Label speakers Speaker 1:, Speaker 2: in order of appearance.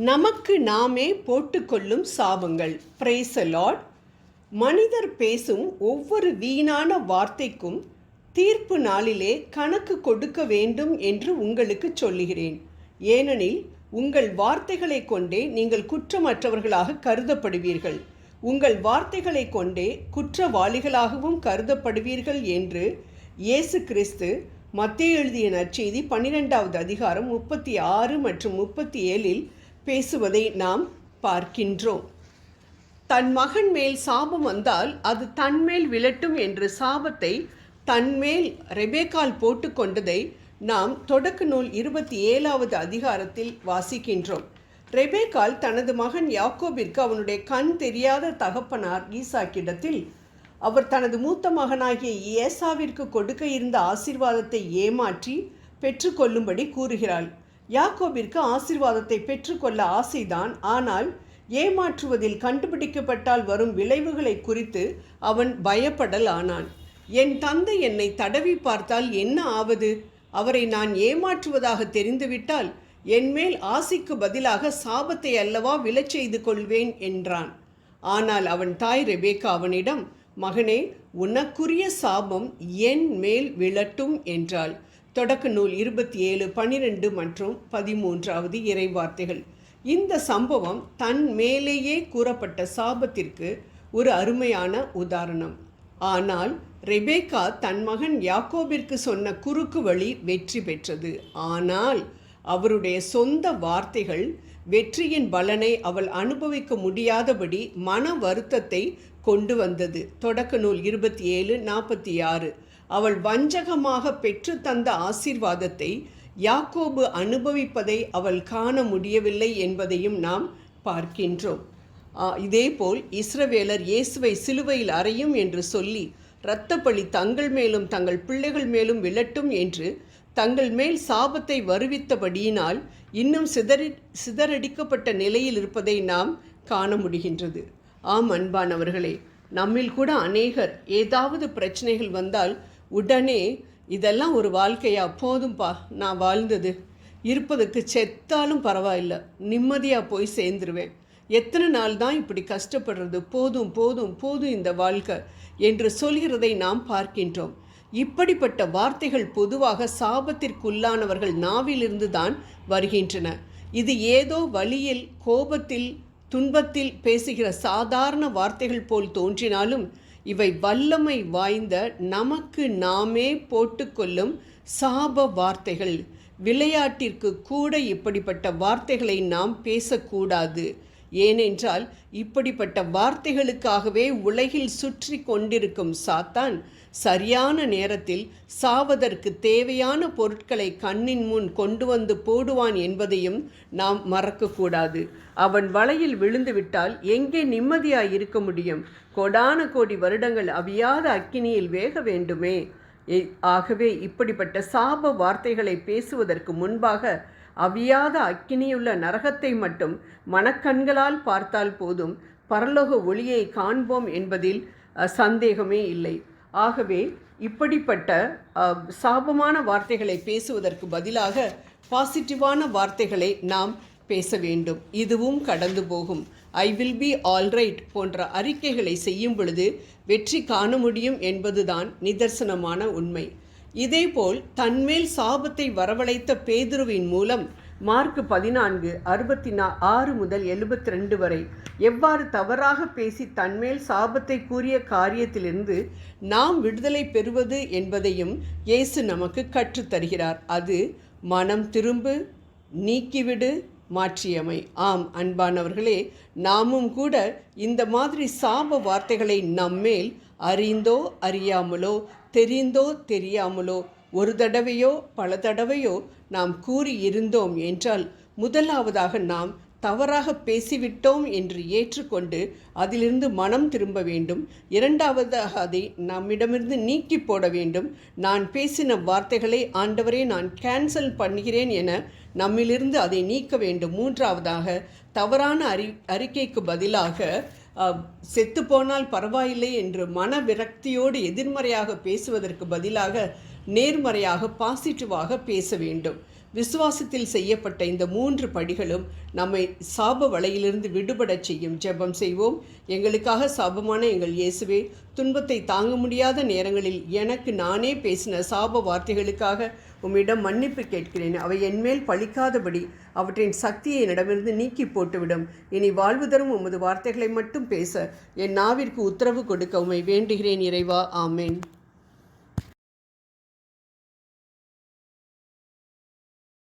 Speaker 1: நமக்கு நாமே போட்டுக்கொள்ளும் சாபங்கள். Praise the Lord. மனிதர் பேசும் ஒவ்வொரு வீணான வார்த்தைக்கும் தீர்ப்பு நாளிலே கணக்கு கொடுக்க வேண்டும் என்று உங்களுக்கு சொல்லுகிறேன். ஏனெனில் உங்கள் வார்த்தைகளை கொண்டே நீங்கள் குற்றமற்றவர்களாக கருதப்படுவீர்கள், உங்கள் வார்த்தைகளை கொண்டே குற்றவாளிகளாகவும் கருதப்படுவீர்கள் என்று இயேசு கிறிஸ்து மத்தேயு எழுதிய நற்செய்தி 12வது அதிகாரம் 36 மற்றும் 37 பேசுவதை நாம் பார்க்கின்றோம். தன் மகன் மேல் சாபம் வந்தால் அது தன்மேல் விழட்டும் என்று சாபத்தை தன்மேல் ரெபேக்காள் போட்டுக்கொண்டதை நாம் தொடக்க நூல் 27வது அதிகாரத்தில் வாசிக்கின்றோம். ரெபேக்காள் தனது மகன் யாக்கோபிற்கு அவனுடைய கண் தெரியாத தகப்பனார் ஈசாக்கிடத்தில் அவர் தனது மூத்த மகனாகிய ஏசாவிற்கு கொடுக்க இருந்த ஆசீர்வாதத்தை ஏமாற்றி பெற்றுக்கொள்ளும்படி கூறுகிறாள். யாக்கோபிற்கு ஆசீர்வாதத்தை பெற்றுக்கொள்ள ஆசைதான், ஆனால் ஏமாற்றுவதில் கண்டுபிடிக்கப்பட்டால் வரும் விளைவுகளை குறித்து அவன் பயப்படலானான். என் தந்தை என்னை தடவி பார்த்தால் என்ன ஆவது? அவரை நான் ஏமாற்றுவதாக தெரிந்துவிட்டால் என்மேல் ஆசைக்கு பதிலாக சாபத்தை அல்லவா விழச் செய்து கொள்வேன் என்றான். ஆனால் அவன் தாய் ரெபேக்கா அவனிடம், மகனே, உனக்குரிய சாபம் என் மேல் விழட்டும் என்றாள். தொடக்க நூல் 27, 12 மற்றும் 13வது இறைவார்த்தைகள். இந்த சம்பவம் தன் மேலேயே கூறப்பட்ட சாபத்திற்கு ஒரு அருமையான உதாரணம். ஆனால் ரெபேக்கா தன் மகன் யாக்கோபிற்கு சொன்ன குறுக்கு வழி வெற்றி பெற்றது. ஆனால் அவருடைய சொந்த வார்த்தைகள் வெற்றியின் பலனை அவள் அனுபவிக்க முடியாதபடி மன வருத்தத்தை கொண்டு வந்தது. தொடக்க நூல் 27, 46. அவள் வஞ்சகமாக பெற்று தந்த ஆசீர்வாதத்தை யாக்கோபு அனுபவிப்பதை அவள் காண முடியவில்லை என்பதையும் நாம் பார்க்கின்றோம். இதேபோல் இஸ்ரவேலர் இயேசுவை சிலுவையில் அறையும் என்று சொல்லி இரத்தப்பழி தங்கள் மேலும் தங்கள் பிள்ளைகள் மேலும் விழட்டும் என்று தங்கள் மேல் சாபத்தை வருவித்தபடியினால் இன்னும் சிதறடிக்கப்பட்ட நிலையில் இருப்பதை நாம் காண முடிகின்றது. ஆம் அன்பானவர்களே, நம்மில் கூட அநேகர் ஏதாவது பிரச்சனைகள் வந்தால் உடனே இதெல்லாம் ஒரு வாழ்க்கையா, போதும்பா நான் வாழ்ந்தது, இருப்பதுக்கு செத்தாலும் பரவாயில்லை, நிம்மதியாக போய் சேர்ந்துருவேன், எத்தனை நாள் தான் இப்படி கஷ்டப்படுறது, போதும் போதும் போதும் இந்த வாழ்க்கை என்று சொல்கிறதை நாம் பார்க்கின்றோம். இப்படிப்பட்ட வார்த்தைகள் பொதுவாக சாபத்திற்குள்ளானவர்கள் நாவிலிருந்து தான் வருகின்றன. இது ஏதோ வழியில், கோபத்தில், துன்பத்தில் பேசுகிற சாதாரண வார்த்தைகள் போல் தோன்றினாலும் இவை வல்லமை வாய்ந்த நமக்கு நாமே போட்டுக்கொள்ளும் சாப வார்த்தைகள். விளையாட்டிற்கு கூட இப்படிப்பட்ட வார்த்தைகளை நாம் பேசக்கூடாது. ஏனென்றால் இப்படிப்பட்ட வார்த்தைகளுக்காகவே உலகில் சுற்றி கொண்டிருக்கும் சாத்தான் சரியான நேரத்தில் சாவதற்கு தேவையான பொருட்களை கண்ணின் முன் கொண்டு வந்து போடுவான் என்பதையும் நாம் மறக்கக்கூடாது. அவன் வலையில் விழுந்துவிட்டால் எங்கே நிம்மதியாய் இருக்க முடியும்? கோடான கோடி வருடங்கள் அவியாத அக்கினியில் வேக வேண்டுமே. ஆகவே இப்படிப்பட்ட சாப வார்த்தைகளை பேசுவதற்கு முன்பாக அவியாத அக்கினியுள்ள நரகத்தை மட்டும் மனக்கண்களால் பார்த்தால் போதும், பரலோக ஒளியை காண்போம் என்பதில் சந்தேகமே இல்லை. ஆகவே இப்படிப்பட்ட சாபமான வார்த்தைகளை பேசுவதற்கு பதிலாக பாசிட்டிவான வார்த்தைகளை நாம் பேச வேண்டும். இதுவும் கடந்து போகும், ஐ வில் பி ஆல்ரைட் போன்ற அறிக்கைகளை செய்யும் பொழுது வெற்றி காண முடியும் என்பதுதான் நிதர்சனமான உண்மை. இதேபோல் தன்மேல் சாபத்தை வரவழைத்த பேதுருவின் மூலம் மார்க் 14, 66 முதல் 72 வரை எவ்வாறு தவறாக பேசி தன்மேல் சாபத்தை கூறிய காரியத்திலிருந்து நாம் விடுதலை பெறுவது என்பதையும் இயேசு நமக்கு கற்றுத்தருகிறார். அது மனம் திரும்பு, நீக்கிவிடு, மாற்றியமை. ஆம் அன்பானவர்களே, நாமும் கூட இந்த மாதிரி சாப வார்த்தைகளை நம்மேல் அறிந்தோ அறியாமலோ, தெரிந்தோ தெரியாமலோ, ஒரு தடவையோ பல தடவையோ நாம் கூறி இருந்தோம் என்றால், முதலாவதாக நாம் தவறாக பேசிவிட்டோம் என்று ஏற்றுக்கொண்டு அதிலிருந்து மனம் திரும்ப வேண்டும். இரண்டாவதாக அதை நம்மிடமிருந்து நீக்கி போட வேண்டும். நான் பேசின வார்த்தைகளை ஆண்டவரே நான் கேன்சல் பண்ணுகிறேன் என நம்மிலிருந்து அதை நீக்க வேண்டும். மூன்றாவதாக தவறான அறிக்கைக்கு பதிலாக செத்து போனால் பரவாயில்லை என்று மன விரக்தியோடு எதிர்மறையாக பேசுவதற்கு பதிலாக நேர்மறையாக பாசிட்டிவாக பேச வேண்டும். விசுவாசத்தில் செய்யப்பட்ட இந்த 3 படிகளும் நம்மை சாப வலையிலிருந்து விடுபடச் செய்யும். ஜெபம் செய்வோம். எங்களுக்காக சாபமான எங்கள் இயேசுவே, துன்பத்தை தாங்க முடியாத நேரங்களில் எனக்கு நானே பேசின சாப வார்த்தைகளுக்காக உம்மிடம் மன்னிப்பு கேட்கிறேன். அவை என்மேல் பழிக்காதபடி அவற்றின் சக்தியை என்னிடமிருந்து நீக்கி போட்டுவிடும். இனி வாழ்வு தரும் உமது வார்த்தைகளை மட்டும் பேச என் நாவிற்கு உத்தரவு கொடுக்க உம்மை வேண்டுகிறேன் இறைவா. ஆமேன்.